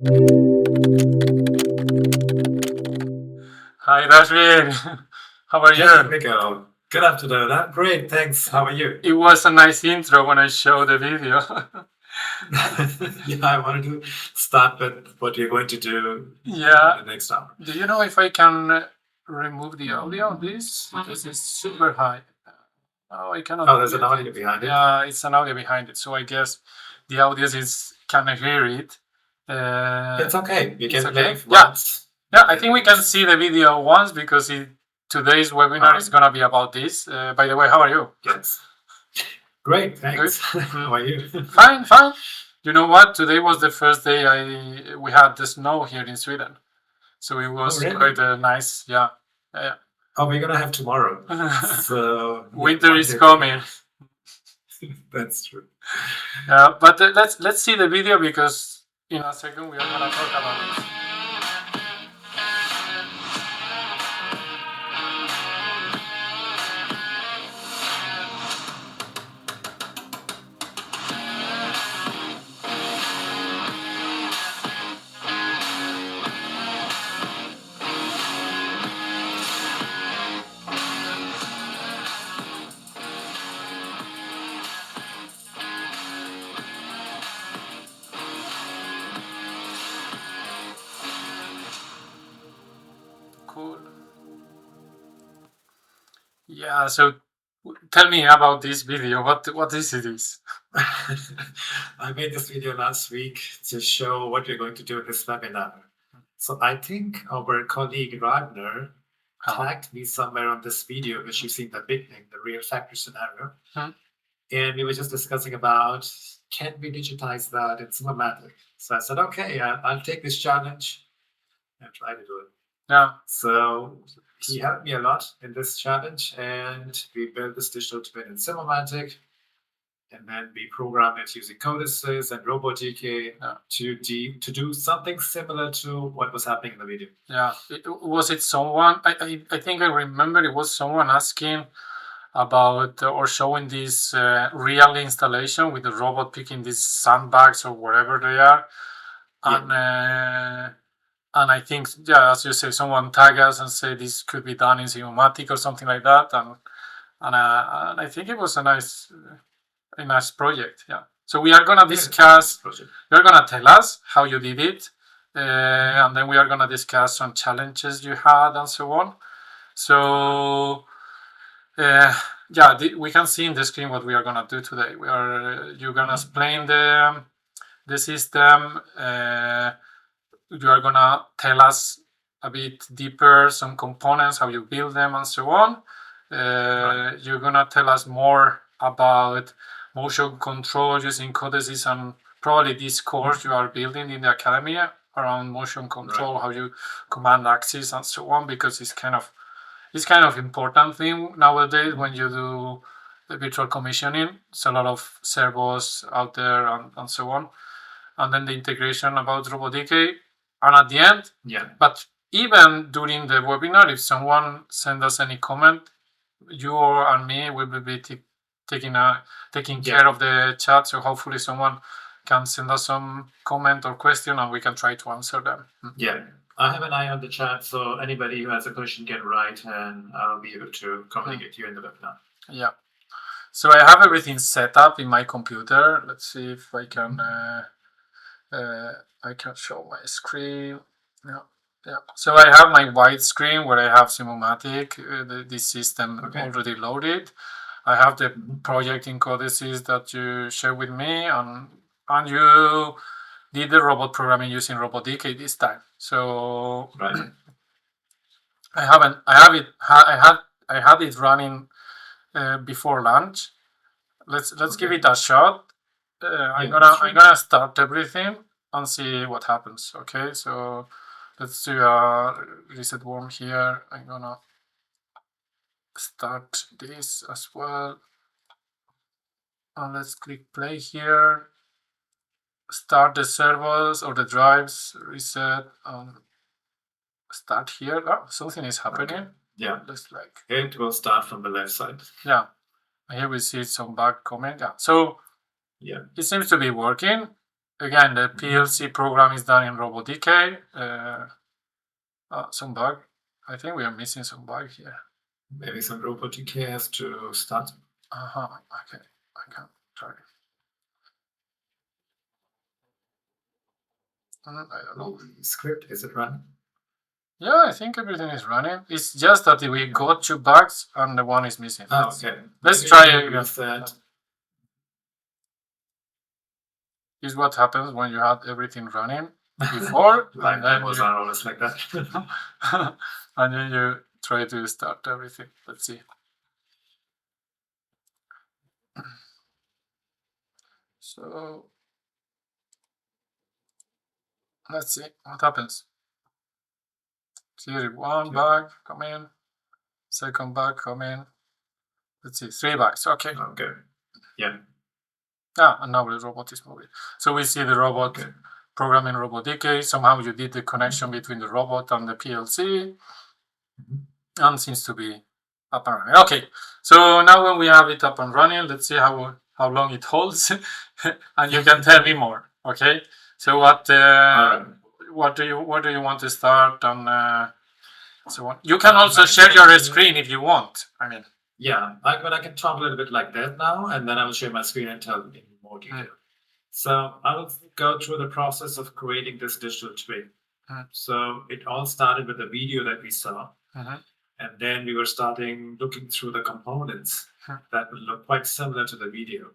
Hi, Rashid. How are Hey, you? Miguel. Good afternoon. I'm great, thanks. How are you? It was a nice intro when I showed the video. Yeah, I wanted to start with what you're going to do in Yeah. the next hour. Do you know if I can remove the audio on this? Because it's super high. Oh, I cannot Oh, there's an mute audio it. behind it. Yeah, it's an audio behind it. So I guess the audience is can hear it. It's okay. You It's can okay. play Yeah. once. Yeah, I think we can see the video once because today's webinar is gonna be about this. By the way, how are you? Yes. Great, thanks. Good. How are you? Fine, fine. You know what? Today was the first day we had the snow here in Sweden, so it was really? quite nice. Yeah, yeah. Oh, we're gonna have tomorrow. So Winter is coming. That's true. Yeah, but let's see the video because in a second we are gonna talk about it. Cool. Yeah. So tell me about this video. What is it? I made this video last week to show what we're going to do in this webinar. So I think our colleague Ragnar tagged me somewhere on this video, which you see the big thing, the real factor scenario. And we were just discussing about, can we digitize that in Simumatik? So I said, okay, I'll take this challenge and try to do it. Yeah. So he helped me a lot in this challenge, and we built this digital twin in Simumatik. And then we program it using CODESYS and RoboDK to do something similar to what was happening in the video. Yeah, was it someone? I think I remember it was someone asking about or showing this real installation with the robot picking these sandbags or whatever they are, and I think as you say, someone tag us and say this could be done in Simumatik or something like that, and I think it was a nice project. Yeah. So we are gonna discuss. You're gonna tell us how you did it, and then we are gonna discuss some challenges you had and so on. So we can see in the screen what we are gonna do today. You're gonna explain the system. You are gonna tell us a bit deeper some components, how you build them, and so on. You're gonna tell us more about motion control using CODESYS and probably this course you are building in the academy around motion control, how you command axis and so on, because it's kind of important thing nowadays when you do the virtual commissioning. It's a lot of servos out there and so on. And then the integration about RoboDK. And at the end, but even during the webinar, if someone send us any comment, you and me will be taking care of the chat. So hopefully someone can send us some comment or question and we can try to answer them. Yeah, I have an eye on the chat, so anybody who has a question can write and I'll be able to communicate you in the webinar. Yeah. So I have everything set up in my computer. Let's see if I can show my screen. Yeah. So I have my white screen where I have Simumatik, this system already loaded. I have the project in CODESYS that you shared with me, and you did the robot programming using RoboDK this time. So I had it running before lunch. Let's give it a shot. I'm gonna start everything and see what happens. Okay, so let's do a reset worm here. I'm gonna start this as well. And let's click play here. Start the servos or the drives, reset, and start here. Oh, something is happening. Yeah. Looks like it will start from the left side. Yeah. Here we see some bug comment. Yeah. So it seems to be working. again, the PLC program is done in RoboDK. Some bug. I think we are missing some bug here. Maybe some RoboDK has to start. Okay, I can try. I don't know. Script, is it running? Yeah, I think everything is running. It's just that we got 2 bugs and the one is missing. Oh, okay. Let's try again. That. This is what happens when you had everything running before. Like and then was always like that. and then you try to start everything. Let's see. So let's see what happens. Here, 1 bug come in, 2nd bug come in. Let's see, 3 bugs. Okay. Okay. Yeah. And now the robot is moving. So we see the robot program in RoboDK. Somehow you did the connection between the robot and the PLC, and seems to be up and running. Okay, so now when we have it up and running, let's see how long it holds, and you can tell me more. Okay, so what do you want to start, and so on. You can also share your screen if you want. I mean, yeah, I can talk a little bit like that now, and then I will share my screen and tell in more detail. So I will go through the process of creating this digital twin. So it all started with the video that we saw, and then we were starting looking through the components that would look quite similar to the video.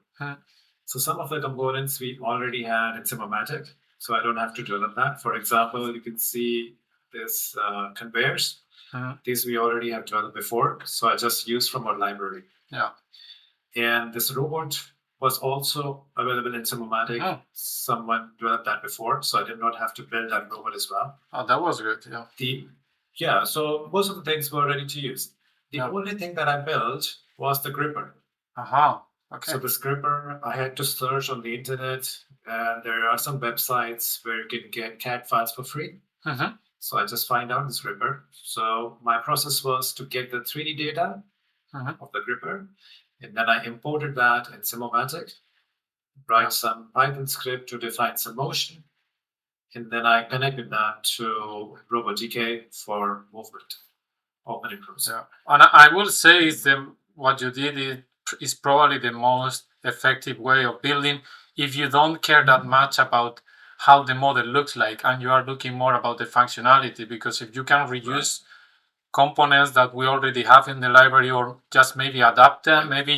So some of the components we already had in Simumatik, so I don't have to develop that. For example, you can see this conveyors. These we already have developed before, so I just used from our library. Yeah. And this robot was also available in Simumatik. Someone developed that before, so I did not have to build that robot as well. Oh, that was good. Yeah. So most of the things were ready to use. The only thing that I built was the gripper. Okay. So this gripper, I had to search on the internet, and there are some websites where you can get CAD files for free. So I just find out this gripper. So my process was to get the 3D data of the gripper, and then I imported that in Simumatik, write some Python script to define some motion, and then I connected that to RoboDK for movement, opening process. Yeah, and I will say what you did is probably the most effective way of building if you don't care that much about how the model looks like and you are looking more about the functionality, because if you can reuse components that we already have in the library or just maybe adapt them, maybe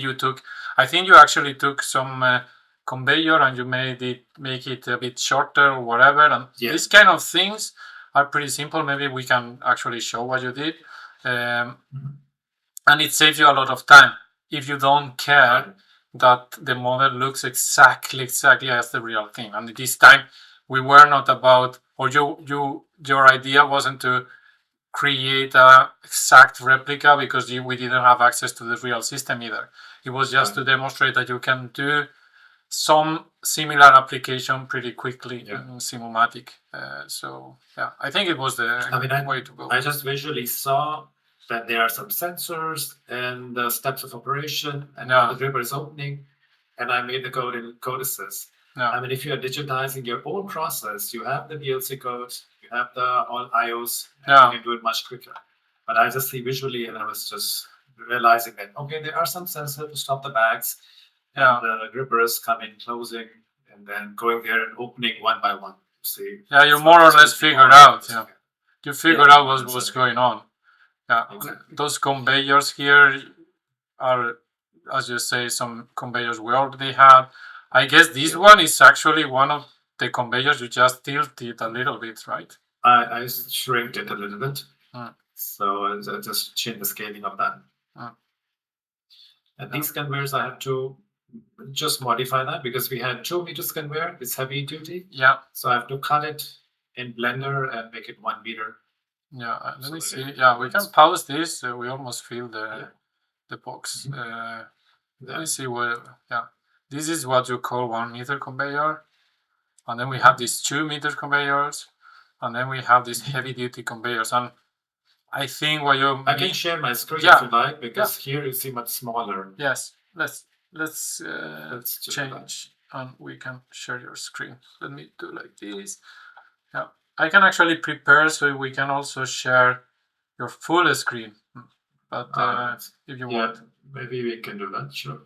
I think you actually took some conveyor and you make it a bit shorter or whatever, and these kind of things are pretty simple. Maybe we can actually show what you did, and it saves you a lot of time if you don't care that the model looks exactly as the real thing. And this time we were not about, or your idea wasn't to create a exact replica because we didn't have access to the real system either. It was just to demonstrate that you can do some similar application pretty quickly in Simumatik. So yeah, I think it was the way to go. I just visually saw that there are some sensors and the steps of operation and how the gripper is opening, and I made the code in CODESYS. I mean, if you are digitizing your own process, you have the PLC code, you have the all IOs, and you can do it much quicker. But I just see visually, and I was just realizing that, okay, there are some sensors to stop the bags, and the grippers coming, closing, and then going there and opening one by one. See? Yeah, you more or less figured out. You figured out what was going on. Yeah, exactly. Those conveyors here are, as you say, some conveyors we already had. I guess this one is actually one of the conveyors you just tilted a little bit, right? I shrinked it a little bit. So I just changed the scaling of that. And these conveyors, I have to just modify that because we had 2 meters conveyor. It's heavy duty. Yeah. So I have to cut it in Blender and make it 1 meter. Yeah, let me see. Yeah, we can pause this. We almost fill the box. Let me see what. Yeah, this is what you call 1 meter conveyor, and then we have these 2 meter conveyors, and then we have these heavy duty conveyors. And I think what you. I can share my screen if you like, because here you see much smaller. Yes, let's change. and we can share your screen. Let me do like this. Yeah, I can actually prepare so we can also share your full screen. But if you want, maybe we can do that. Sure.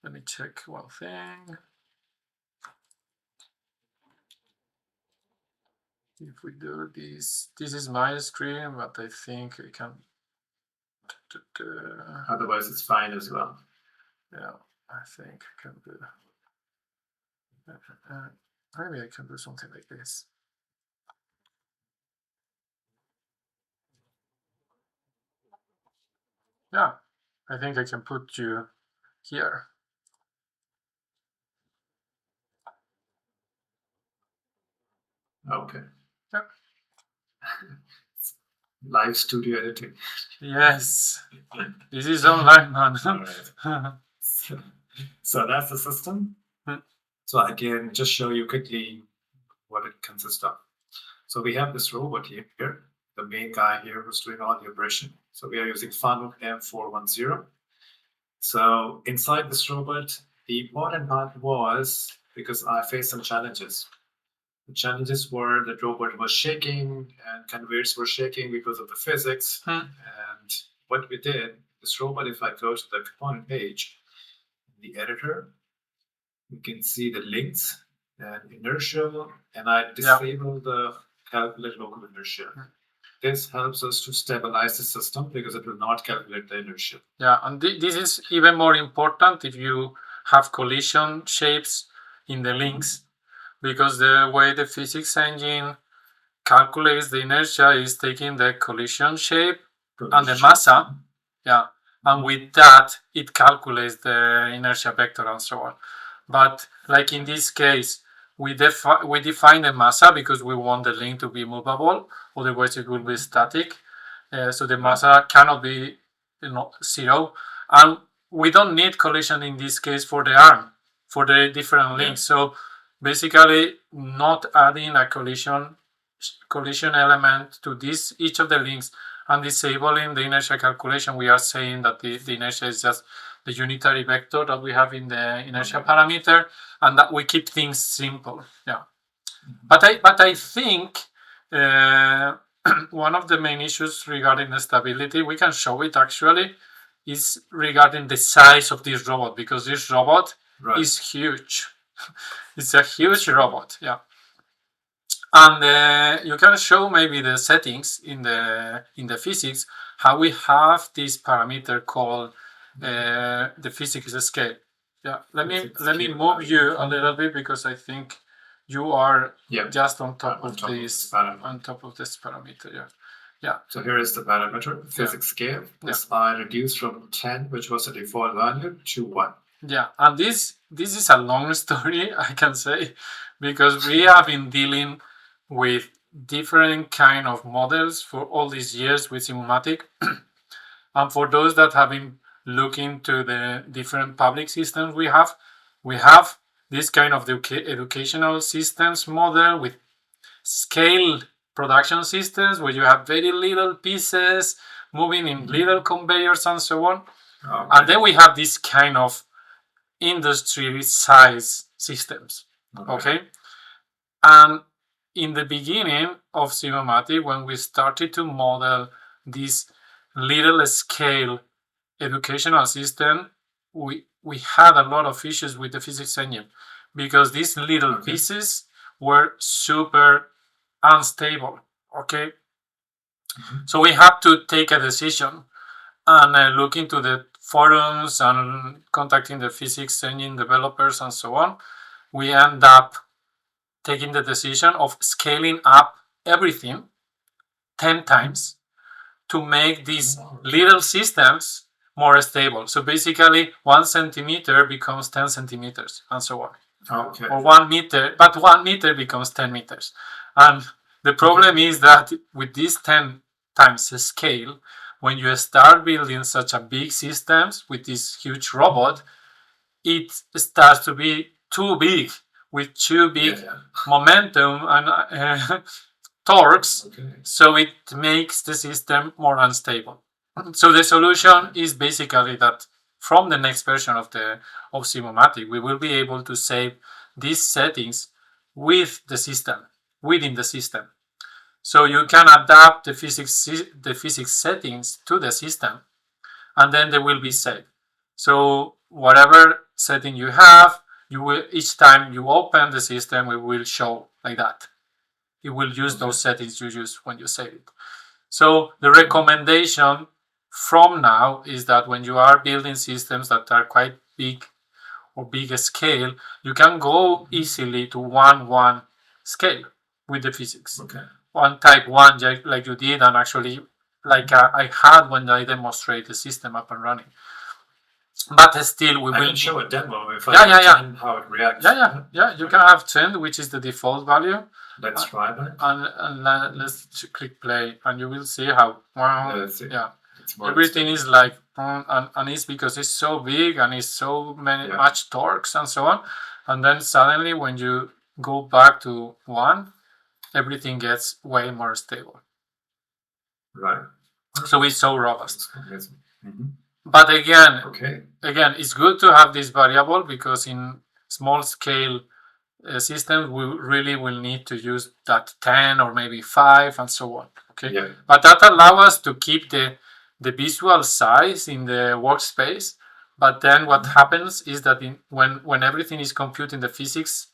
Let me check one thing. If we do this, this is my screen, but I think I can. Otherwise, it's fine as well. Yeah, I think I can do. Maybe I can do something like this. Yeah, I think I can put you here. Okay. Yeah. Live studio editing. Yes. This is online, man. Right. So that's the system. Hmm. So I can just show you quickly what it consists of. So we have this robot here, the main guy here who's doing all the operation. So we are using Fanuc M410. So inside this robot, the important part was because I faced some challenges. The challenges were that robot was shaking and conveyors were shaking because of the physics. And what we did, this robot, if I go to the component page, the editor, you can see the links and inertia, and I disable the calculate local inertia. This helps us to stabilize the system because it will not calculate the inertia. Yeah, and this is even more important if you have collision shapes in the links, because the way the physics engine calculates the inertia is taking the collision shape and the massa, and with that it calculates the inertia vector and so on. But like in this case, we define the massa because we want the link to be movable, otherwise it will be static. So the massa cannot be 0, and we don't need collision in this case for the arm, for the different links. So basically, not adding a collision element to each of the links and disabling the inertia calculation, we are saying that the inertia is just the unitary vector that we have in the inertia parameter, and that we keep things simple. Yeah, but I think one of the main issues regarding the stability, we can show it actually, is regarding the size of this robot, because this robot is huge. It's a huge robot, yeah. And you can show maybe the settings in the physics, how we have this parameter called the physics scale. Yeah, let me move you a little bit because I think you are just on top of this parameter. Yeah. So here is the parameter, physics scale. This I reduced from 10, which was the default value, to 1. Yeah, and this is a long story, I can say, because we have been dealing with different kind of models for all these years with Simumatik. And for those that have been looking to the different public systems we have this kind of educational systems model with scale production systems where you have very little pieces moving in little conveyors and so on. And then we have this kind of industry size systems. Okay. And in the beginning of Simumatik, when we started to model this little scale educational system, we had a lot of issues with the physics engine because these little pieces were super unstable. Okay. So we had to take a decision and look into the forums and contacting the physics engine developers and so on. We end up taking the decision of scaling up everything 10 times to make these little systems more stable. So basically 1 centimeter becomes 10 centimeters and so on. Or 1 meter, but 1 meter becomes 10 meters. And the problem is that with this 10 times scale, when you start building such a big systems with this huge robot, it starts to be too big with too big momentum and torques, so it makes the system more unstable. So the solution is basically that from the next version of Simumatik, we will be able to save these settings with the system, within the system. So you can adapt the physics settings to the system, and then they will be saved. So whatever setting you have, you will, each time you open the system, it will show like that. It will use those settings you use when you save it. So the recommendation from now is that when you are building systems that are quite big or big scale, you can go easily to 1:1 scale with the physics. One type 1, like you did, and actually like I had when I demonstrate the system up and running. But still, we will can show a demo if I can how it reacts. Yeah. You can have 10, which is the default value. Let's try that. And let's click play, and you will see how everything expensive. Is like, and it's because it's so big and it's so much torques and so on. And then suddenly, when you go back to 1, everything gets way more stable. Right. So it's so robust. But again, it's good to have this variable, because in small scale systems, we really will need to use that 10 or maybe 5 and so on. But that allows us to keep the visual size in the workspace. But then what happens is that when everything is computed in the physics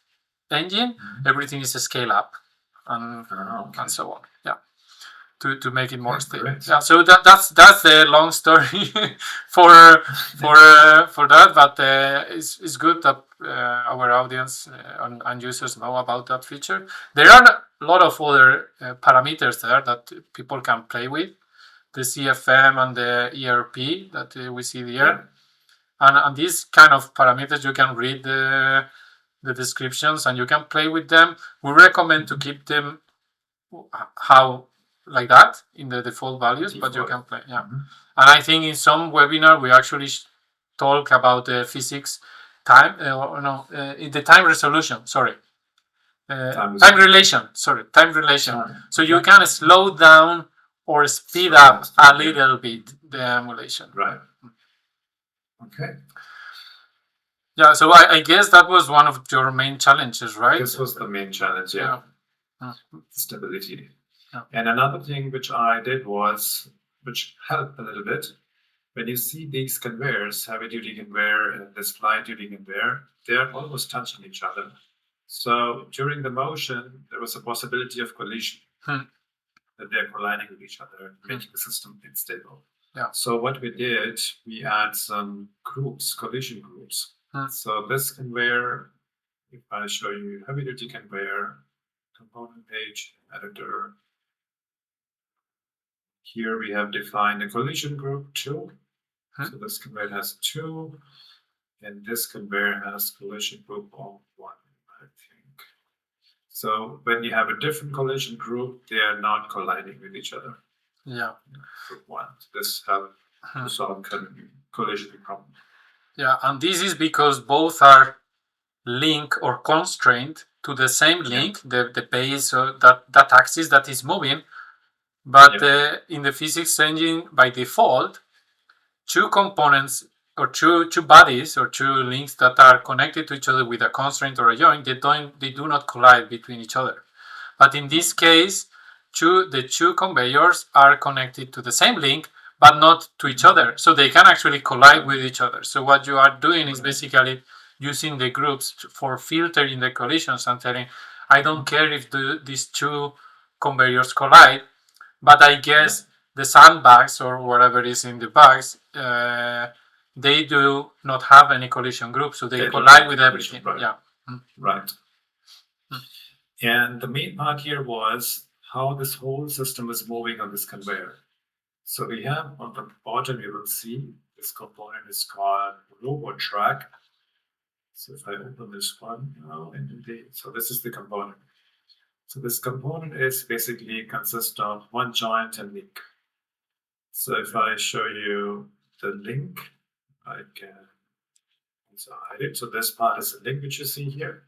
engine, everything is a scale up and so on. To make it more stable. So that's the long story for that. But it's good that our audience and users know about that feature. There are a lot of other parameters there that people can play with. The CFM and the ERP that we see there, and these kind of parameters you can read the descriptions and you can play with them. We recommend to keep them like that in the default values, but you can play. And I think in some webinar we actually talk about the physics time the time resolution. Time relation. So you can slow down or speed up a little bit the emulation. Right. Okay. Yeah. So I guess that was one of your main challenges, right? This was the main challenge. Stability. And another thing which I did which helped a little bit, when you see these conveyors, heavy duty conveyor and this light duty conveyor, they're almost touching each other. So during the motion, there was a possibility of collision, that they're colliding with each other, making the system unstable. So what we did, we add some collision groups. So this conveyor, if I show you heavy duty conveyor, component page, editor, here we have defined a collision group 2. So this conveyor has 2, and this conveyor has collision group of 1, I think. So when you have a different collision group, they are not colliding with each other. Group 1. This helps to solve collision problem. And this is because both are linked or constrained to the same link, the base, that axis that is moving. But in the physics engine, by default, 2 components or two bodies or 2 links that are connected to each other with a constraint or a joint, they do not collide between each other. But in this case, the 2 conveyors are connected to the same link, but not to each other. So they can actually collide with each other. So what you are doing is basically using the groups for filtering the collisions and telling, I don't care if these 2 conveyors collide, but I guess the sandbags or whatever is in the bags, they do not have any collision group, so they collide with everything. Right. And the main part here was how this whole system is moving on this conveyor. So we have on the bottom, you will see this component is called RoboDK. So if I open this one, so this is the component. So this component is basically consists of 1 joint and link. So if I show you the link, I can also hide it. So this part is the link which you see here.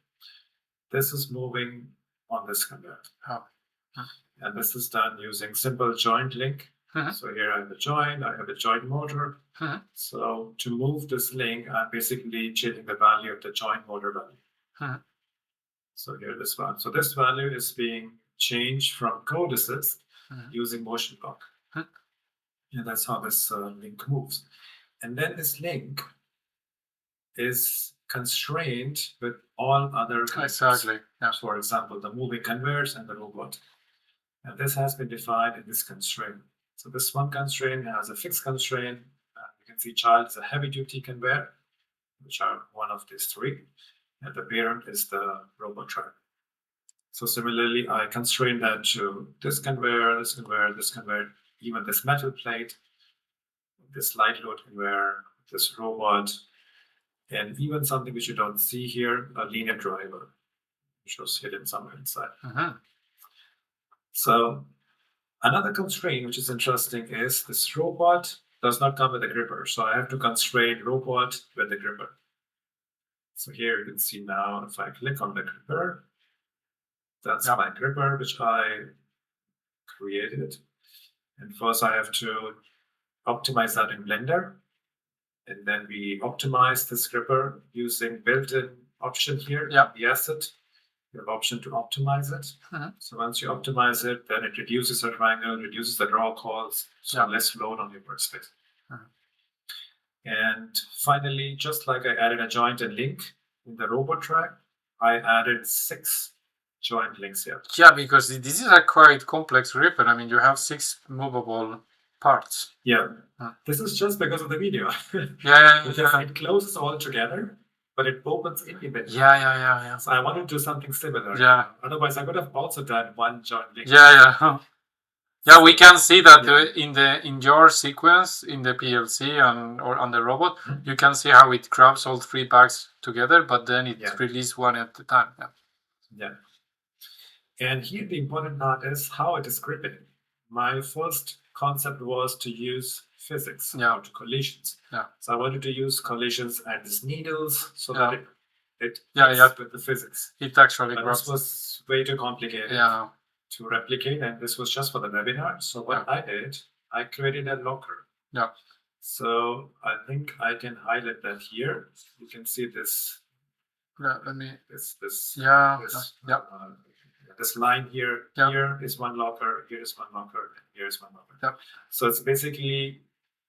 This is moving on this conveyor. And this is done using simple joint link. So here I have a joint, I have a joint motor. So to move this link, I'm basically changing the value of the joint motor value. So here this one. So this value is being changed from CODESYS using motion block. And that's how this link moves. And then this link is constrained with all other concepts. Exactly. Yeah. For example, the moving conveyors and the robot. And this has been defined in this constraint. So this one constraint has a fixed constraint. You can see child is a heavy-duty conveyor, which are one of these three. And the parent is the robot track. So similarly, I constrain that to this conveyor, this conveyor, this conveyor, even this metal plate, this light load conveyor, this robot, and even something which you don't see here, a linear driver, which was hidden somewhere inside. So another constraint which is interesting is this robot does not come with a gripper. So I have to constrain robot with the gripper. So here you can see now, if I click on the gripper, that's my gripper, which I created. And first I have to optimize that in Blender. And then we optimize this gripper using built-in option here, the asset. You have option to optimize it. So once you optimize it, then it reduces the triangle, reduces the draw calls, so less load on your workspace. And finally, just like I added a joint and link in the robot track, I added 6 joint links here. Yeah, because this is a quite complex gripper. I mean, you have 6 movable parts. Yeah, this is just because of the video. It closes all together, but it opens independently. Yeah. So I want to do something similar. Yeah. Otherwise, I would have also done one joint link. Yeah. Yeah, we can see that in your sequence in the PLC or on the robot, you can see how it grabs all 3 bags together, but then it releases one at a time. Yeah. And here the important part is how it is gripping. My first concept was to use physics to collisions. So I wanted to use collisions at these needles so that it fits with the physics. It actually grabs. This was way too complicated to replicate, and this was just for the webinar. So what I did, I created a locker. So I think I can highlight that here. You can see this. Let me. This line here, here is one locker, here is one locker, and here is one locker. So it's basically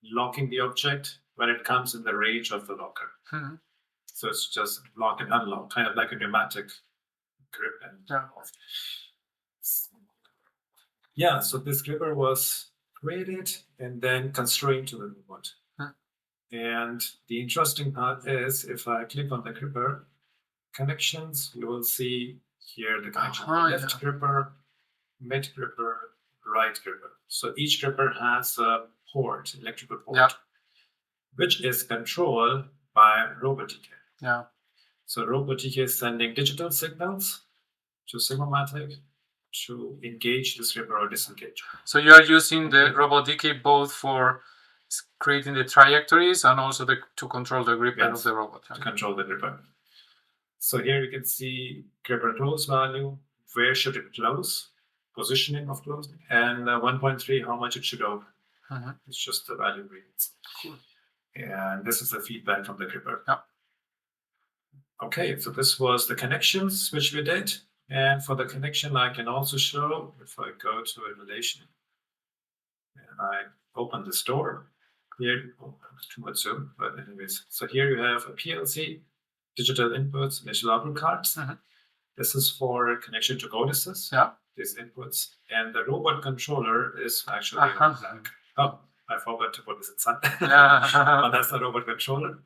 locking the object when it comes in the range of the locker. So it's just lock and unlock, kind of like a pneumatic grip. And so this gripper was created and then constrained to the robot. And the interesting part is if I click on the gripper, connections, you will see here the connection. Left gripper, mid gripper, right gripper. So each gripper has a port, electrical port, which is controlled by RoboDK. So RoboDK is sending digital signals to Simumatik to engage this gripper or disengage. So you are using the RoboDK both for creating the trajectories and also to control the gripper of the robot. To control the gripper. So here you can see gripper close value, where should it close, positioning of closing, and 1.3, how much it should open. It's just the value reads. And this is the feedback from the gripper. Okay, so this was the connections which we did. And for the connection, I can also show, if I go to a relation, and I open this door, here, too much zoom, but anyways. So here you have a PLC, digital inputs, digital output cards. This is for connection to CODESYS. These inputs. And the robot controller is actually blank. Oh, I forgot to put this inside. But that's the robot controller.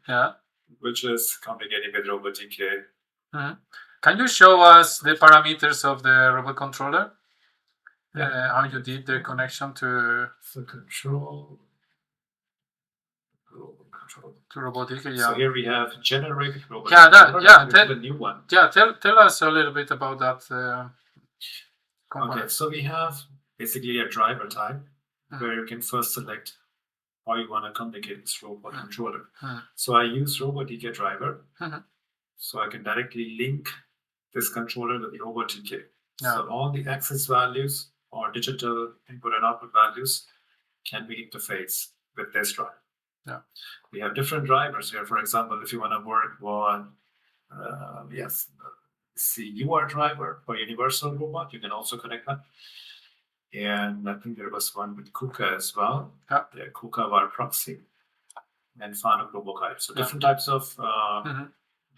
Which is complicated with RoboDK. Can you show us the parameters of the robot controller? How you did the connection to the control. To RoboDK, So here we have generated robot. The new one. Tell us a little bit about that. Okay, so we have basically a driver type where you can first select how you want to communicate this robot controller. So I use RoboDK driver, so I can directly link this controller with the RoboDK. So all the access values or digital input and output values can we interface with this drive? Yeah. We have different drivers here. For example, if you want to work on CUR driver for universal robot, you can also connect that. And I think there was one with KUKA as well. Yeah. The KUKA var proxy and Fanuc RoboGuide. So different types of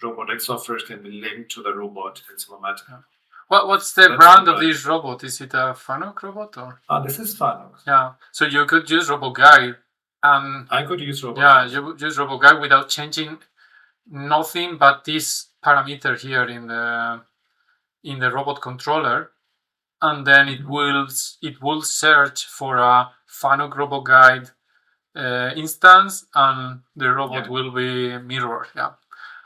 robotic software can be linked to the robot in Simumatik. Yeah. What's the brand of this robot? Is it a Fanuc robot or? This is Fanuc. Yeah. So you could use RoboGuide, and I could use RoboGuide. Yeah, you would use RoboGuide without changing nothing but this parameter here in the robot controller, and then it will search for a Fanuc RoboGuide instance, and the robot will be mirrored. Yeah,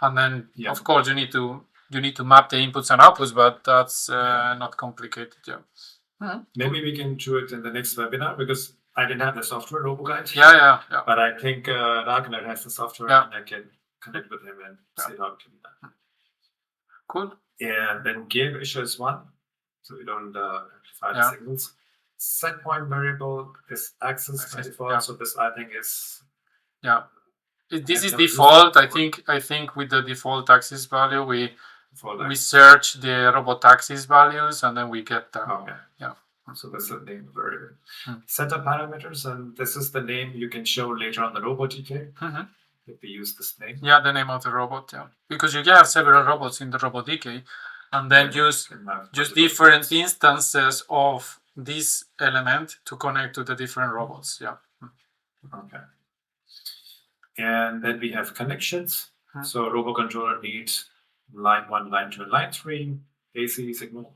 and then of course you need to map the inputs and outputs, but that's not complicated. Yeah. Maybe we can do it in the next webinar because I didn't have the software RoboGuide. Yeah. But I think Ragnar has the software, and I can connect with him and see how to do that. Cool. And then give issues one, so we don't amplify the signals. Set point variable is access by default. So this I think is this is default. I think with the default access value we search the robot access values and then we get them. Okay. Yeah. So that's the name variable. Setup parameters, and this is the name you can show later on the RoboDK. If we use this name. Yeah, the name of the robot. Yeah, because you have several robots in the RoboDK, and then use different instances of this element to connect to the different robots. Yeah. Okay. And then we have connections. So RoboController needs line 1, line 2, and line 3 AC signal,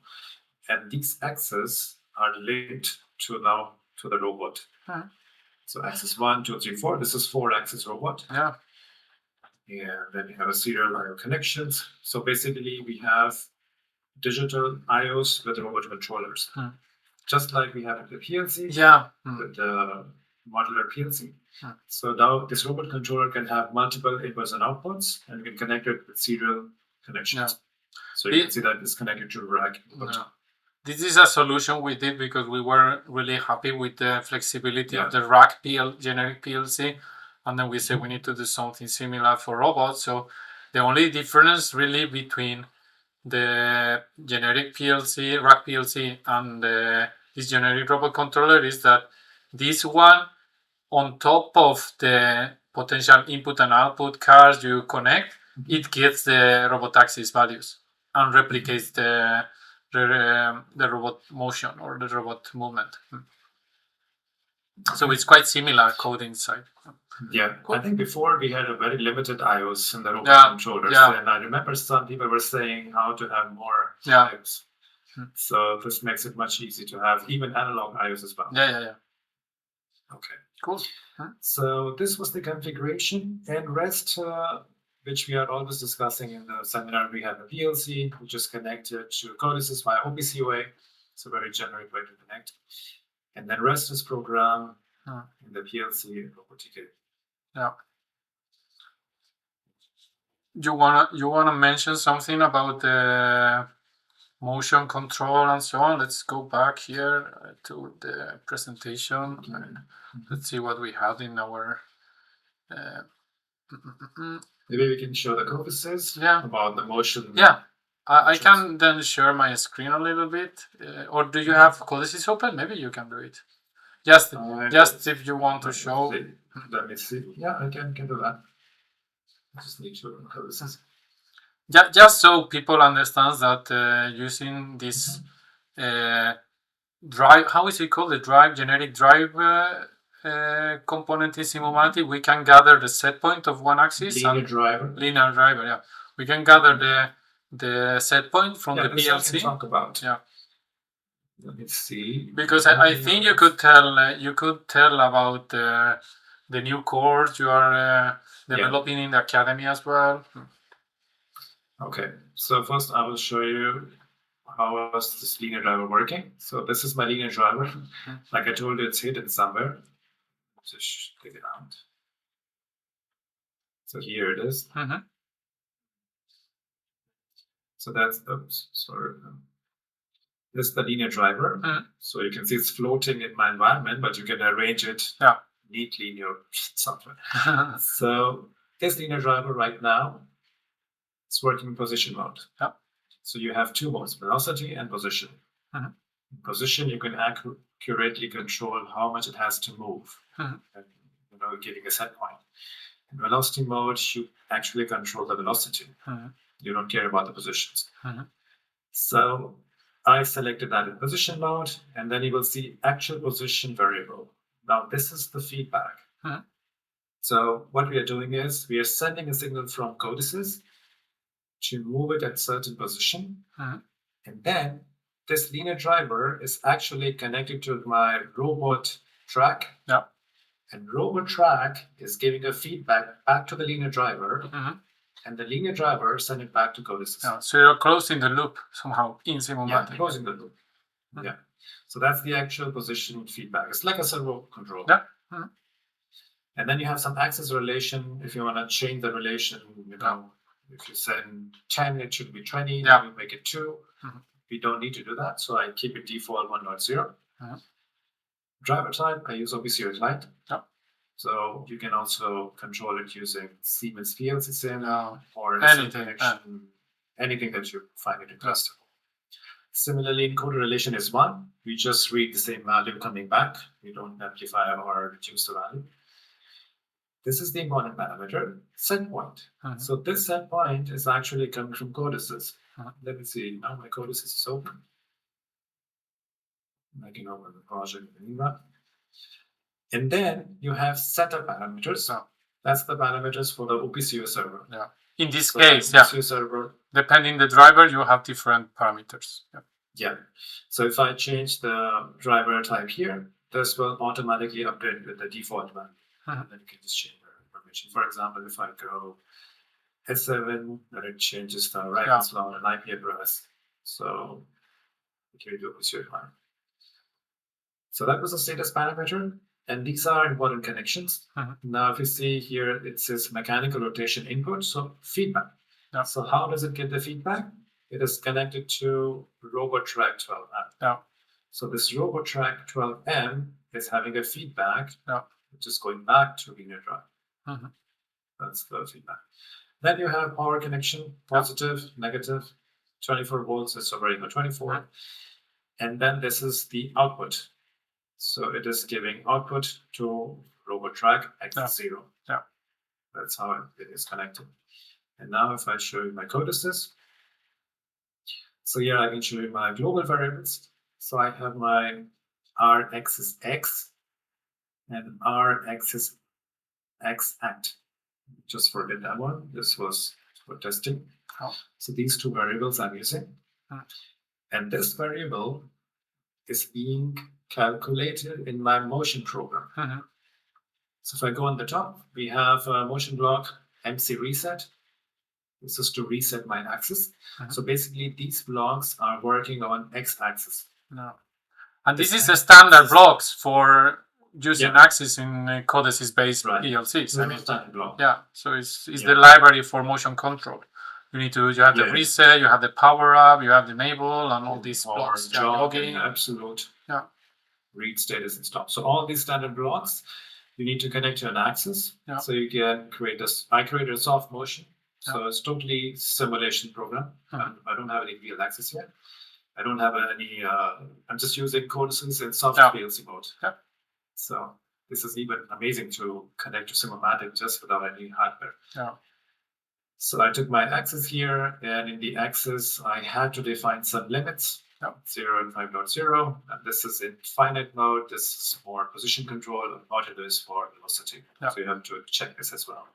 and these axes are linked to the robot. So axis 1, 2, 3, 4. This is 4-axis robot. Yeah. And then we have a serial I/O connections. So basically, we have digital I/Os with robot controllers, just like we have in the PLC. Yeah. With the modular PLC. So now this robot controller can have multiple inputs and outputs, and you can connect it with serial connections. So you can see that it's connected to rack input. This is a solution we did because we were really happy with the flexibility of the rack generic PLC, and then we said we need to do something similar for robots. So the only difference really between the generic PLC, rack PLC, and this generic robot controller is that this one, on top of the potential input and output cards you connect, it gets the robot axis values and replicates the robot motion or the robot movement. So it's quite similar code inside. Yeah, cool. I think before we had a very limited I/Os in the robot controllers, and I remember some people were saying how to have more I/Os. So this makes it much easier to have even analog I/Os as well. Yeah. Okay, cool. So this was the configuration, and rest, which we are always discussing in the seminar. We have a PLC, which is connected to CODESYS via OPCOA. It's a very generic way to connect. And then rest is programmed in the PLC and RoboDK. Yeah. You wanna mention something about the motion control and so on? Let's go back here to the presentation and let's see what we had in our. Maybe we can show the CODESYS about the motion. Yeah, I can then share my screen a little bit. Or do you have CODESYS open? Maybe you can do it. Just if you want to show. Let me see. Yeah, I can do that. I just need to open CODESYS. Just so people understand that using this drive, how is it called? The generic drive component in Simumatik, we can gather the set point of one axis. Linear driver, yeah. We can gather the set point from the PLC. Talk about. Yeah. Let me see. Because I think you could tell about the new course you are developing in the academy as well. Okay, so first I will show you how is this linear driver working. So this is my linear driver. Like I told you, it's hidden somewhere. Just take it out. So here it is. So that's, oops, sorry. This is the linear driver. So you can see it's floating in my environment, but you can arrange it neatly in your software. So this linear driver right now, it's working in position mode. So you have two modes, velocity and position. In position, you can accurately control how much it has to move, and, giving a set point. In velocity mode, you actually control the velocity. You don't care about the positions. So I selected that in position mode, and then you will see actual position variable. Now this is the feedback. So what we are doing is we are sending a signal from CODESYS to move it at certain position, and then this linear driver is actually connected to my robot track. And robot track is giving a feedback back to the linear driver, and the linear driver send it back to CODESYS. So you're closing the loop somehow in Simumatik. Yeah, closing the loop. Yeah. So that's the actual position feedback. It's like a servo control. And then you have some axis relation. If you want to change the relation, if you send 10, it should be 20. Then you make it 2. We don't need to do that. So I keep it default 1.0. Driver type, I use OPC Lite. So you can also control it using Siemens PLC sim or anything that you find it interesting. Similarly, encoder relation is 1. We just read the same value coming back. We don't amplify or reduce the value. This is the important parameter, set point. So this set point is actually coming from CODESYS. Let me see. Now my CODESYS is open. I can open the project in Inra. And then you have setup parameters. That's the parameters for the OPCU server. In this case, OPCU server, depending the driver, you have different parameters. So if I change the driver type here, this will automatically update with the default value. And then you can just change the information. For example, if I go S7, then it changes the writing slot and IP address. So here you do OPCU environment. So that was the status parameter. And these are important connections. Now, if you see here, it says mechanical rotation input, so feedback. So how does it get the feedback? It is connected to RoboTrack 12M. So this RoboTrack 12M is having a feedback, which is going back to linear drive. That's the feedback. Then you have power connection, positive, negative, 24 volts, it's already got 24. And then this is the output. So it is giving output to RoboTrack X0. That's how it is connected. And now if I show you my CODESYS, so here I can show you my global variables. So I have my R-axis X and R-axis X act. Just forget that one. This was for testing. So these two variables I'm using. And this variable is being calculated in my motion program. So if I go on the top, we have a motion block MC reset. This is to reset my axis. So basically these blocks are working on X-axis. And this is the standard blocks for using axis in CODESYS based PLCs. I mean, standard block. So it's the library for motion control. You have the reset, you have the power up, you have the enable, and all these blocks. Jog and absolute. Read status and stop. So all these standard blocks, you need to connect to an axis. So you can create this. I created a soft motion. So it's totally simulation program. I don't have any real axis yet. I don't have any, I'm just using CODESYS in soft PLC mode. So this is even amazing to connect to Simumatik just without any hardware. So I took my axis here, and in the axis, I had to define some limits. 0 and 5.0, and this is in finite mode. This is for position control, and modular is for velocity. So you have to check this as well.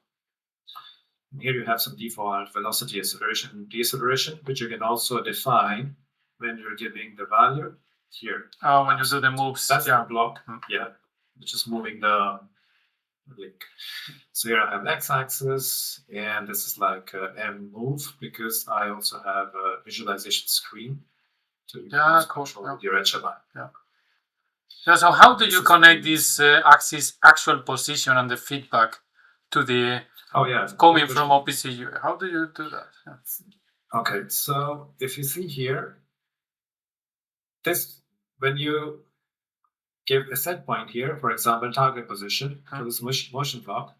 And here you have some default velocity acceleration, deceleration, which you can also define when you're giving the value here. When you do the moves. That's the block. Which is moving the link. So here I have x-axis, and this is like M move, because I also have a visualization screen to control your HMI. So how do you connect this axis actual position and the feedback to the coming from OPCU? How do you do that? Okay, so if you see here, this, when you give a set point here, for example, target position to this motion block,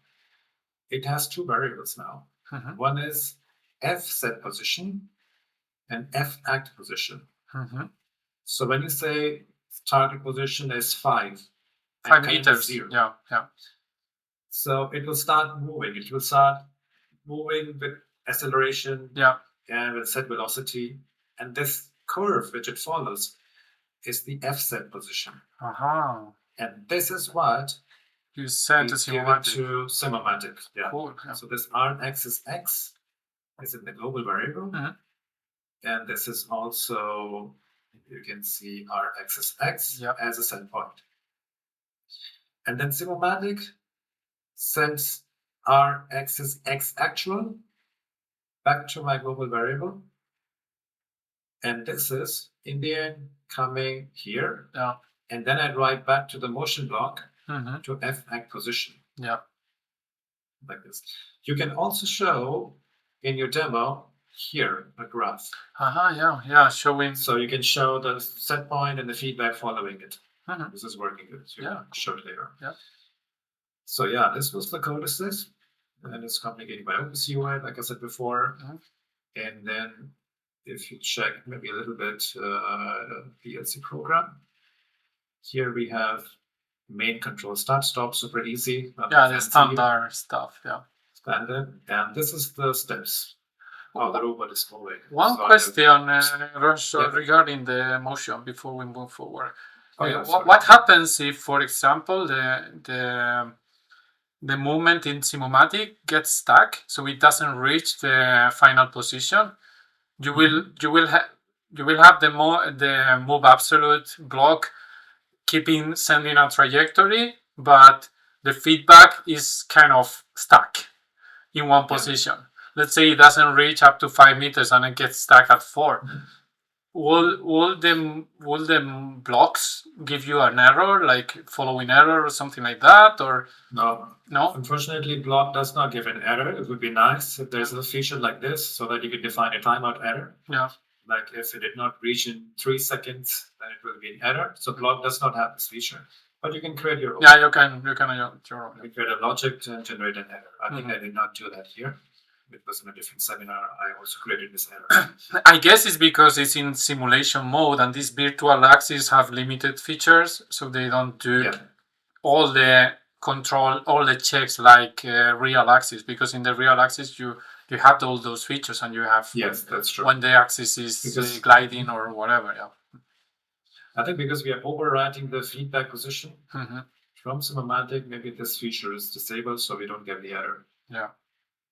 it has two variables now. One is F set position and F act position. So when you say target position is 5 meters, 0. Yeah. So it will start moving. It will start moving with acceleration and with set velocity. And this curve which it follows is the F set position. And this is what you send to Simumatik. Yeah. Cool. Yeah. So this R axis X is in the global variable. And this is also, you can see R axis X as a set point. And then Simumatik sends R axis X actual back to my global variable. And this is in the end coming here. And then I write back to the motion block to F act position. Like this. You can also show in your demo here a graph. Showing. So you can show the set point and the feedback following it. This is working good. So you can show it later. So yeah, this was the CODESYS, and it's communicating by OpenCUI, like I said before. And then if you check maybe a little bit PLC program, here we have main control start stop, super easy. The standard stuff. Standard, and this is the steps. How the robot is moving. One question, regarding the motion before we move forward. What happens if, for example, the movement in Simumatik gets stuck, so it doesn't reach the final position? You will have the move absolute block sending a trajectory, but the feedback is kind of stuck in one position. Let's say it doesn't reach up to 5 meters and it gets stuck at 4. Will the blocks give you an error, like following error or something like that, or no? Unfortunately, block does not give an error. It would be nice if there's a feature like this so that you can define a timeout error. Like if it did not reach in 3 seconds, then it will be an error. So block does not have this feature, but you can create your own. You can your own. You create a logic to generate an error. I think I did not do that here. It was in a different seminar. I also created this error. I guess it's because it's in simulation mode, and these virtual axes have limited features, so they don't do all the control, all the checks like real axis. Because in the real axis, you have all those features, and you have that's true. When the axis is gliding or whatever. I think because we are overwriting the feedback position from Simumatik, maybe this feature is disabled, so we don't get the error.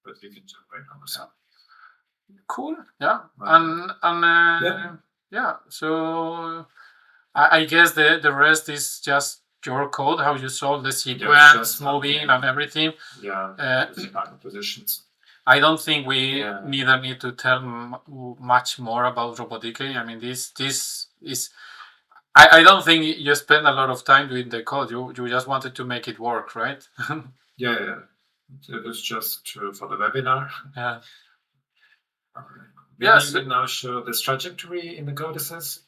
But we can generate numbers. Cool. So I guess the rest is just your code, how you solve the sequence, moving and everything. Positions. I don't think we neither need to tell much more about RoboDK. I mean, this is. I don't think you spend a lot of time doing the code. You just wanted to make it work, right? It was just for the webinar. You can now show this trajectory in the CODESYS.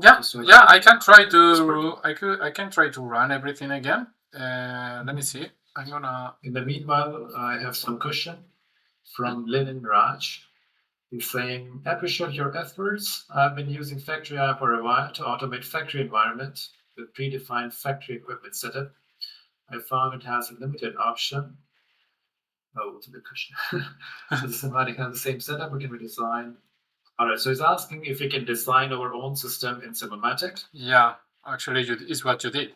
I can try to. I can try to run everything again. Let me see. I'm gonna. In the meanwhile, I have some question from Linen Raj. He's saying, appreciate your efforts. I've been using Factory Eye for a while to automate factory environment with predefined factory equipment setup. I found it has a limited option. Oh, it's a good question. So the Simumatik has the same setup. We can redesign. All right. So he's asking if we can design our own system in Simumatik. Actually, is what you did.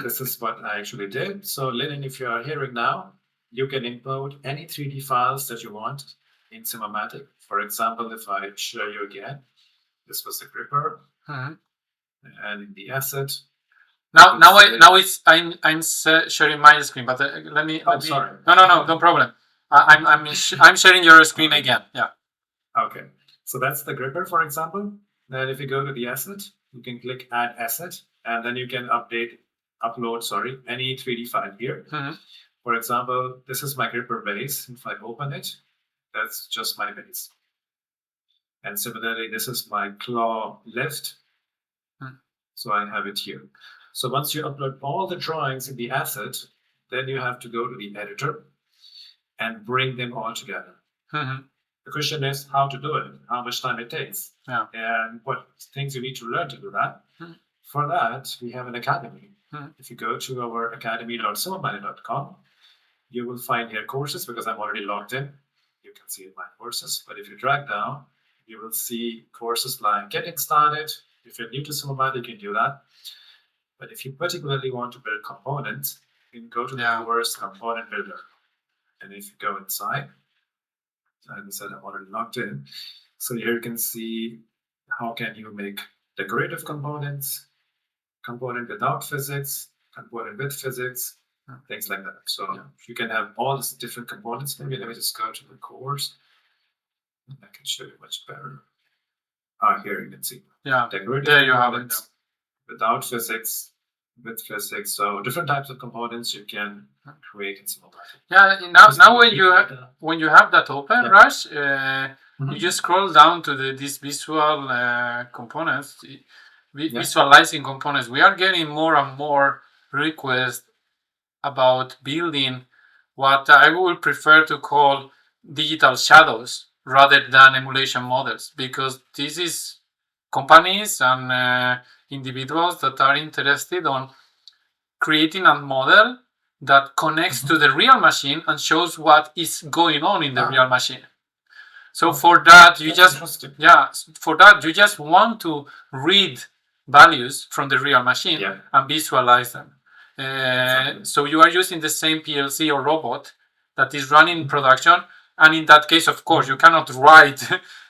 This is what I actually did. So Linen, if you are hearing now, you can import any 3D files that you want in Simumatik. For example, if I show you again, this was the gripper, and in the asset. Now I'm sharing my screen, but let me. Sorry. No problem. I'm sharing your screen again. Okay. So that's the gripper, for example. Then if you go to the asset, you can click Add Asset, and then you can upload any 3D file here. For example, this is my gripper base. If I open it, that's just my base. And similarly, this is my claw lift. So I have it here. So once you upload all the drawings in the asset, then you have to go to the editor and bring them all together. Mhm. The question is how to do it, how much time it takes, Yeah. and what things you need to learn to do that. Mhm. For that, we have an academy. Mhm. If you go to our academy.simumatik.com, you will find here courses because I'm already logged in. You can see my courses, but if you drag down, you will see courses like getting started. If you're new to Simumatik, you can do that. But if you particularly want to build components, you can go to the course Component Builder. And if you go inside, as I said, I'm already logged in. So here you can see how can you make decorative components, component without physics, component with physics, things like that. So you can have all these different components. Maybe let me just go to the course. And I can show you much better. Here you can see. Yeah, decorative there you have it. Without physics, with physics. So different types of components you can create in Simumatik. Yeah, now when you have that open, Raj, you just scroll down to these visual components, visualizing components. We are getting more and more requests about building what I would prefer to call digital shadows rather than emulation models, because this is companies and individuals that are interested on creating a model that connects to the real machine and shows what is going on in the real machine. So for that, you just want to read values from the real machine and visualize them. So you are using the same PLC or robot that is running in production, and in that case, of course, you cannot write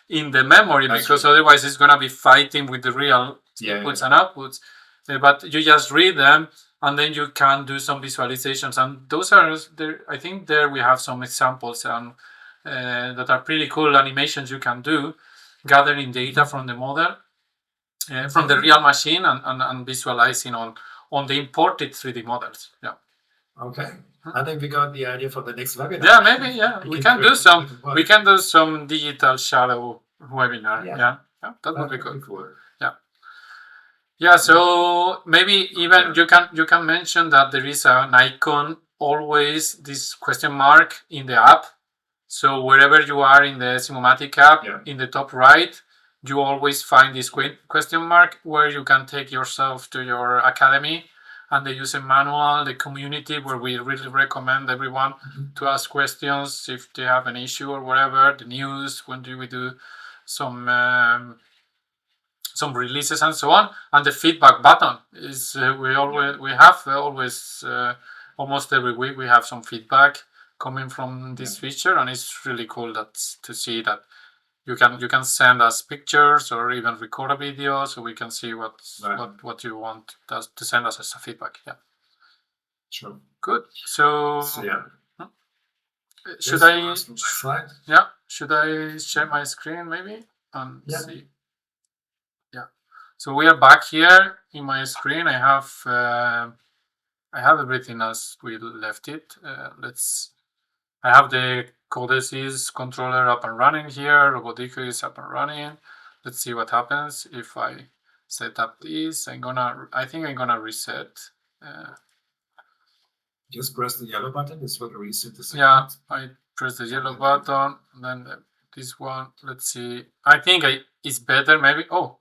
in the memory because otherwise it's going to be fighting with the real inputs and outputs. But you just read them, and then you can do some visualizations, and those are there. I think there we have some examples that are pretty cool animations you can do, gathering data from the model, from the real machine, and visualizing on the imported 3D models. Yeah. Okay. I think we got the idea for the next webinar. Yeah, maybe. Yeah, we can do some digital shadow webinar. Yeah, that would be cool. Yeah, so maybe even you can mention that there is an icon always, this question mark in the app. So wherever you are in the Simumatik app, in the top right, you always find this question mark where you can take yourself to your academy and the user manual, the community, where we really recommend everyone to ask questions if they have an issue or whatever, the news, when do we do some releases and so on, and the feedback button is almost every week we have some feedback coming from this feature, and it's really cool to see that you can send us pictures or even record a video so we can see what you want to send us as a feedback. Sure. Good. So should I share my screen maybe and see? So we are back here in my screen. I have everything as we left it. I have the CODESYS controller up and running here. RoboDK is up and running. Let's see what happens if I set up this. I think I'm gonna reset. Just press the yellow button. This will reset the sequence. Yeah, I press the yellow button, and then this one. Let's see. I think it's better maybe. Oh.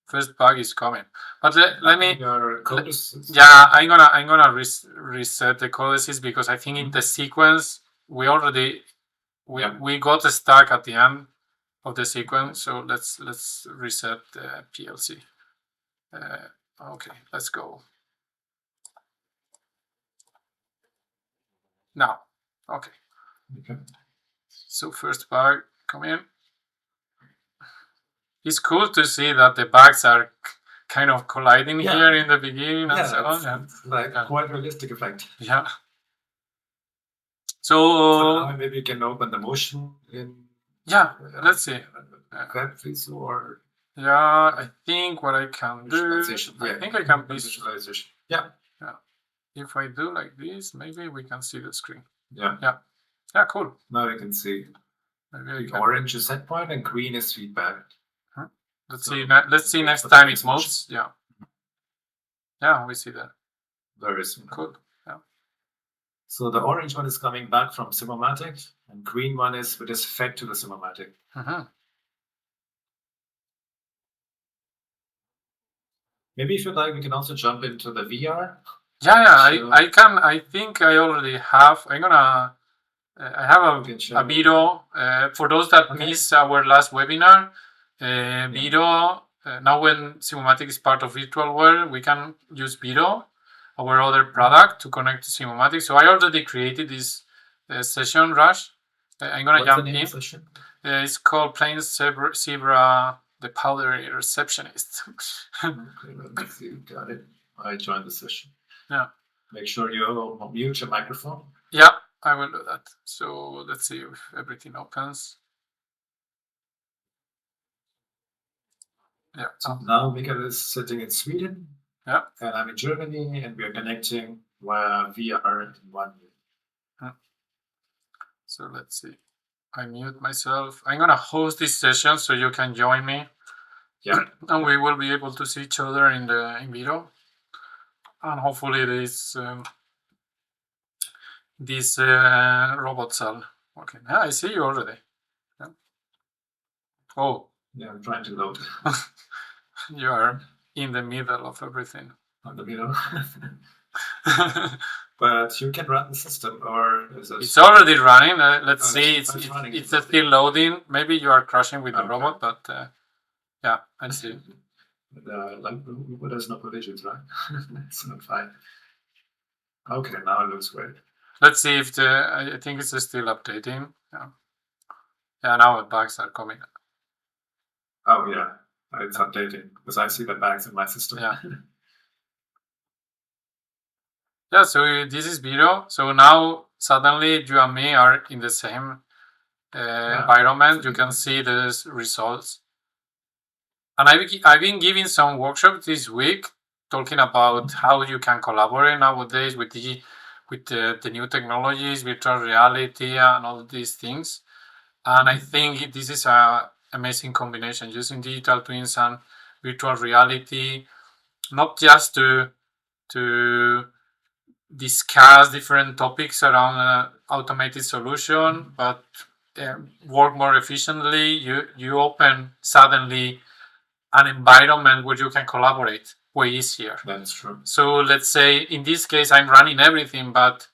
First bug is coming, but let me. I'm gonna reset the CODESYS because I think in the sequence we got stuck at the end of the sequence. So let's reset the PLC. Okay, let's go. Now, okay. So first bug come in. It's cool to see that the bugs are kind of colliding here in the beginning and so on. Like quite realistic effect. Yeah. So now maybe you can open the motion in. Let's see. Or. Yeah, I think what I can do. I think I can visualization. If I do like this, maybe we can see the screen. Yeah, cool. Now you can see. Orange is set point and green is feedback. Let's see next time it moves. Yeah. Yeah, we see that. Very soon. Cool. Yeah. So the orange one is coming back from Simumatik, and green one is with is fed to the Simumatik. Maybe if you like, we can also jump into the VR. Yeah, So- I can. I think I already have. I have a video for those that missed our last webinar. Video. Now, when Simumatik is part of Virtual World, we can use Video, our other product, to connect to Simumatik. So I already created this session, Raj. I'm gonna What's the jump name in. of the session? It's called Plain Zebra, the Powdery Receptionist. Okay, let me see. Got it. I joined the session. Yeah. Make sure you mute your microphone. Yeah, I will do that. So let's see if everything opens. Yeah. So now Mikael is sitting in Sweden. Yeah. And I'm in Germany, and we are connecting via VR in 1 year. So let's see. I mute myself. I'm gonna host this session so you can join me. Yeah. And we will be able to see each other in video. And hopefully this robot cell. Okay. Yeah, I see you already. Yeah. Oh. Yeah, I'm trying to load. You are in the middle of everything. On the middle. But you can run the system, or is it? It's already running. Let's see. It's still loading. Maybe you are crashing with the robot, but yeah, I see. Like, there's no collisions, right? It's not fine. Okay, now it looks great. Let's see if I think it's still updating. Yeah. Yeah, now the bugs are coming. Oh yeah, it's updating because I see the bugs in my system. Yeah. Yeah, so this is video. So now suddenly you and me are in the same environment. You can see the results. And I've been giving some workshops this week talking about how you can collaborate nowadays with the new technologies, virtual reality, and all these things. And I think this is an amazing combination, using digital twins and virtual reality, not just to discuss different topics around automated solution, but work more efficiently. You open suddenly an environment where you can collaborate way easier. That's true. So let's say in this case I'm running everything, but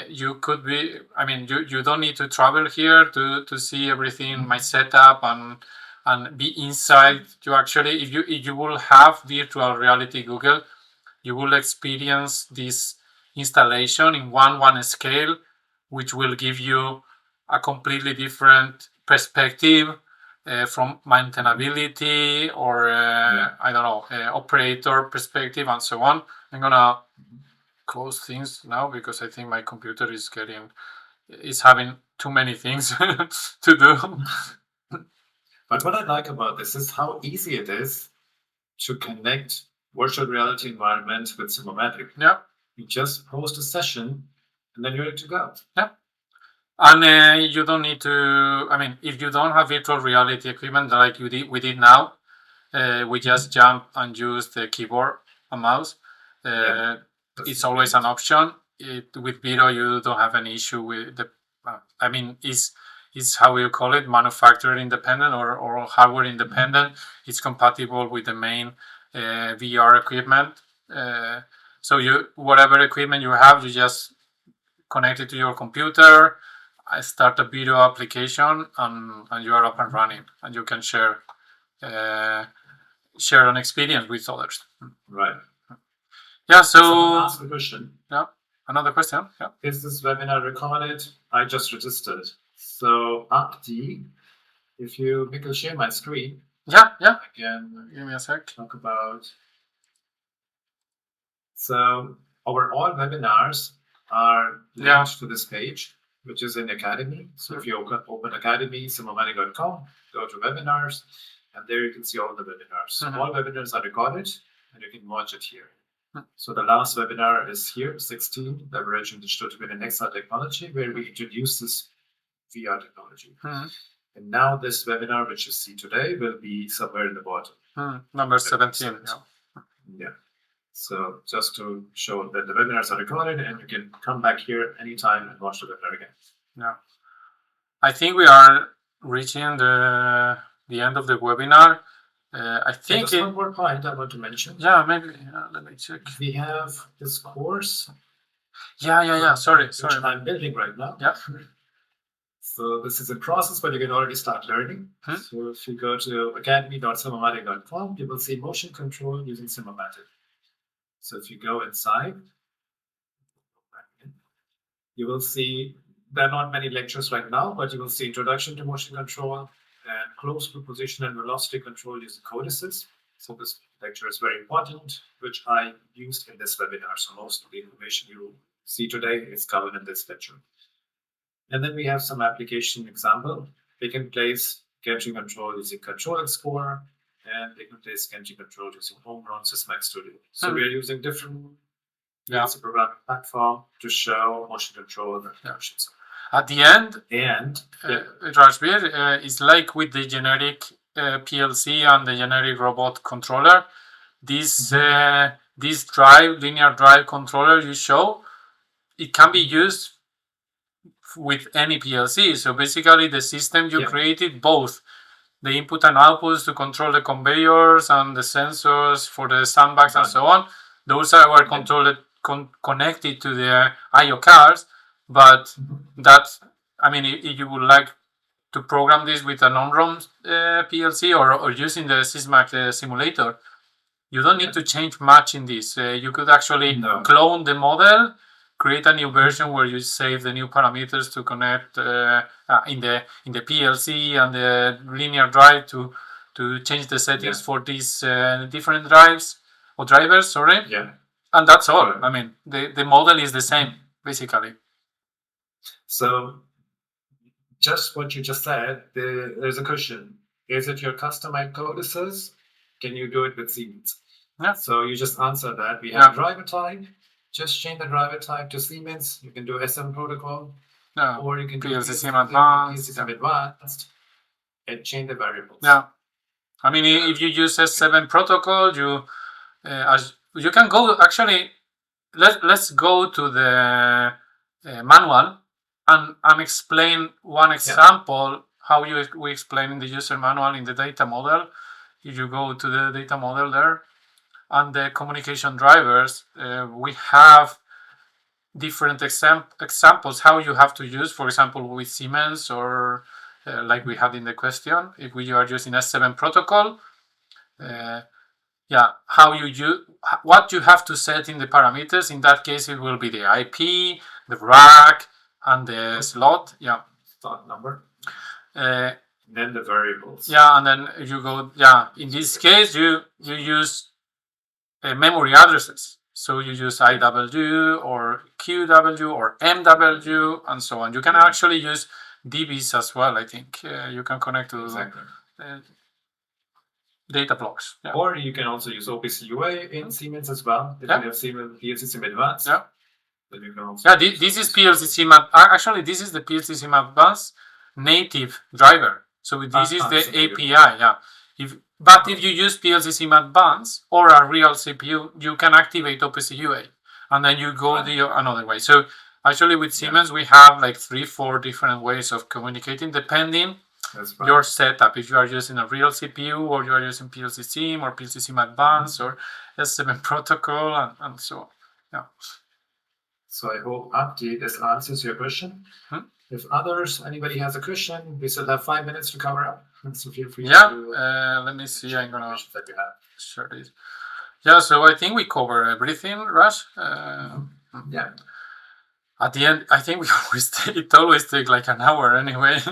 you could be, I mean, you don't need to travel here to see everything, my setup and be inside. You actually, if you will have virtual reality Google, you will experience this installation in one scale, which will give you a completely different perspective from maintainability or I don't know, operator perspective and so on. I'm gonna close things now because I think my computer is having too many things to do. But what I like about this is how easy it is to connect virtual reality environment with Simumatik. Yeah. You just post a session and then you're ready to go. Yeah. And you don't need to, I mean, if you don't have virtual reality equipment like we did now, we just jump and use the keyboard and mouse. It's always an option. With Vero, you don't have any issue with the, I mean, is how you call it, manufacturer independent or hardware independent. It's compatible with the main VR equipment. So whatever equipment you have, you just connect it to your computer, start a video application, and you are up and running, and you can share an experience with others. Right. Yeah. So ask a question. Yeah. Another question. Yeah. Is this webinar recorded? I just registered. So Abdi, if you share my screen. Yeah. Again, give me a sec. Talk about. So our all webinars are linked to this page, which is in Academy. So if you open Academy, simumatik.com, go to webinars, and there you can see all the webinars. All webinars are recorded, and you can watch it here. So the last webinar is here, 16, leveraging digital twin and XR technology, where we introduce this VR technology. And now this webinar, which you see today, will be somewhere in the bottom. Number 17. Yeah. So just to show that the webinars are recorded and you can come back here anytime and watch the webinar again. Yeah. I think we are reaching the end of the webinar. I think just one more point I want to mention. Yeah, maybe. Let me check. We have this course. Yeah. Sorry. Which I'm building right now. Yeah. So this is a process, but you can already start learning. So if you go to academy.simumatik.com, you will see motion control using Simumatik. So if you go inside, you will see there are not many lectures right now, but you will see introduction to motion control and closed loop position and velocity control using CODESYS. So this lecture is very important, which I used in this webinar. So most of the information you see today is covered in this lecture. And then we have some application example. We can place Genji control using Control Explorer, and we can place Genji control using homegrown Sysmax Studio. So we are using different programming platform to show motion control applications. At the end, Rajbir, it's like with the generic PLC and the generic robot controller. This linear drive controller you show, it can be used with any PLC. So basically the system you created, both the input and outputs to control the conveyors and the sensors for the sandbags and so on, those are controlled, connected to the I/O cards. But that, I mean, if you would like to program this with a non-ROM PLC or using the Sysmax simulator, you don't need to change much in this. You could actually clone the model, create a new version where you save the new parameters to connect in the PLC and the linear drive to change the settings for these different drivers. Yeah. And that's all. I mean, the model is the same, basically. So just what you just said, there's a question. Is it your customized CODESYS? Can you do it with Siemens? Yeah. So you just answer that. We have driver type. Just change the driver type to Siemens. You can do SM protocol. Or you can do PLC Advanced and change the variables. Yeah. I mean, if you use S7 protocol, you can go, actually, let's go to the manual and explain one example how we explain in the user manual in the data model. If you go to the data model there and the communication drivers, we have different examples how you have to use, for example, with Siemens or like we had in the question, if we are using S7 protocol, how you use, what you have to set in the parameters. In that case, it will be the IP, the rack, and the slot. Slot number. Then the variables. And then you go. In this case, you use memory addresses. So you use IW or QW or MW and so on. You can actually use DBs as well. I think you can connect to data blocks. Or you can also use OPC UA in Siemens as well. If you have Siemens PLC Sim Advanced. Then you can also this is PLC Sim. Actually, this is the PLC Sim Advanced native driver. So this is the API. But if you use PLC Sim Advanced or a real CPU, you can activate OPC UA, and then you go another way. So actually, with Siemens, we have like 3-4 different ways of communicating depending your setup. If you are using a real CPU, or you are using PLC Sim or PLC Sim Advanced or S7 protocol, and so on. So I hope, Abdi, this answers your question. If anybody has a question, we still have 5 minutes to cover up. So feel free to... let me see. I'm gonna share this. So I think we cover everything, Raj. At the end, I think it always takes like an hour anyway.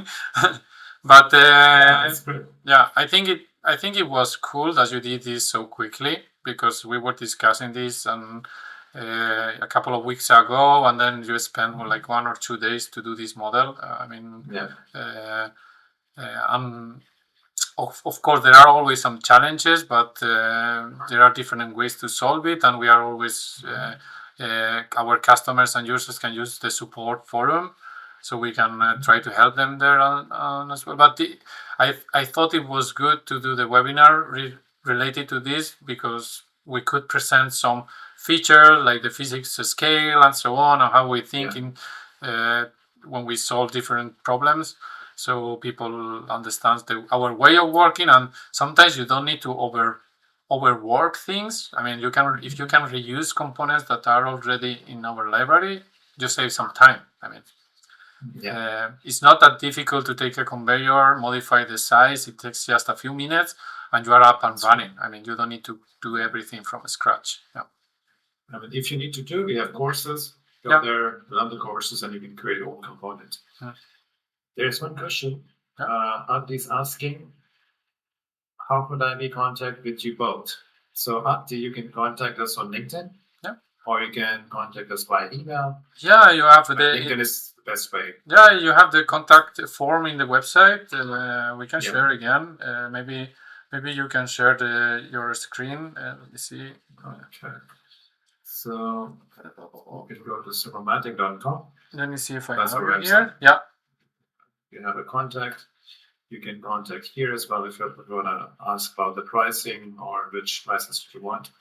But I think it was cool that you did this so quickly, because we were discussing this and a couple of weeks ago, and then you spent like 1 or 2 days to do this model. Of course, there are always some challenges, but there are different ways to solve it, and we are always our customers and users can use the support forum, so we can try to help them there as well. But I thought it was good to do the webinar related to this, because we could present some feature like the physics scale and so on, and how we think in when we solve different problems, so people understand our way of working. And sometimes you don't need to overwork things. I mean, if you can reuse components that are already in our library, you save some time. I mean, it's not that difficult to take a conveyor, modify the size. It takes just a few minutes, and you are up and running. I mean, you don't need to do everything from scratch. Yeah. I mean, if you need to do, we have courses. Go there, learn the courses, and you can create your own component. There's one question. Abdi is asking, how could I be in contact with you both? So Abdi, you can contact us on LinkedIn. Or you can contact us by email. Yeah, you have LinkedIn is the best way. Yeah, you have the contact form in the website. We can share again. Maybe you can share your screen. Let me see. Okay. So you can go to simumatik.com. Let me see if I have it here. Yeah. You have a contact. You can contact here as well if you want to ask about the pricing or which license you want.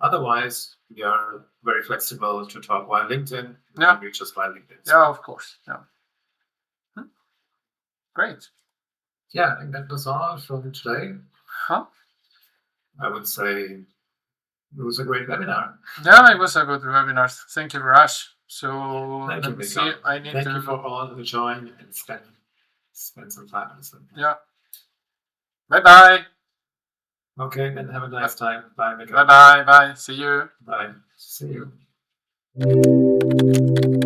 Otherwise, we are very flexible to talk via LinkedIn. You can reach us via LinkedIn. Yeah, of course. Yeah. Great. Yeah, I think that was all from today. I would say it was a great webinar. Yeah, it was a good webinar. Thank you, Raj. So Thank you, see. Thank you for all who joined and spend some time with us. Yeah. Bye-bye. Okay, then have a nice time. Bye, Mika. Bye-bye. Bye. See you. Bye. See you.